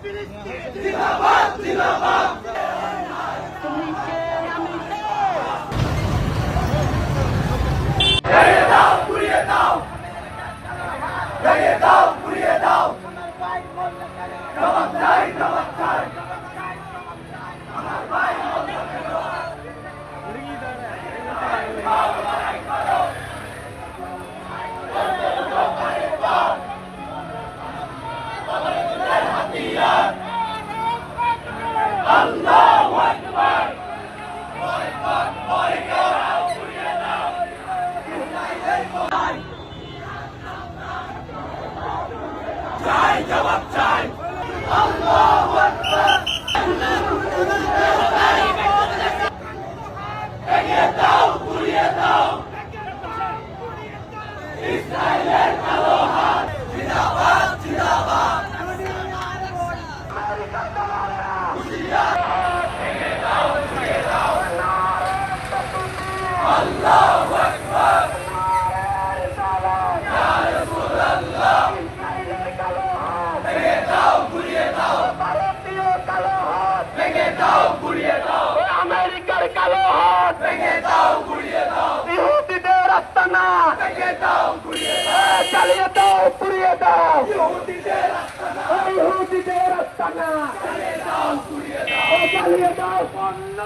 জিন্দাবাদ জিন্দাবাদ ভেঙে দাও পুড়িয়ে দাও ভেঙে দাও পুড়িয়ে দাও জবাব চাই জবাব চাই আল্লাহু আকবার চাই জবাব চাই আল্লাহু আকবার ভেঙে দাও পুড়িয়ে দাও ইসরায়েলের কালো হাত জিন্দাবাদ জিন্দাবাদ আল্লাহু আকবার ইয়া রাসূলুল্লাহ ভেঙে দাও পুড়িয়ে দাও ভারতীয় কালো হাত ভেঙে দাও পুড়িয়ে দাও আমেরিকার কালো হাত ভেঙে দাও পুড়িয়ে দাও ইহুদিদের আস্তানা ভেঙে দাও পুড়িয়ে দাও চালিয়ে দাও পুড়িয়ে দাও ইহুদিদের আস্তানা চালিয়ে দাও পুড়িয়ে দাও চালিয়ে দাও পণ্য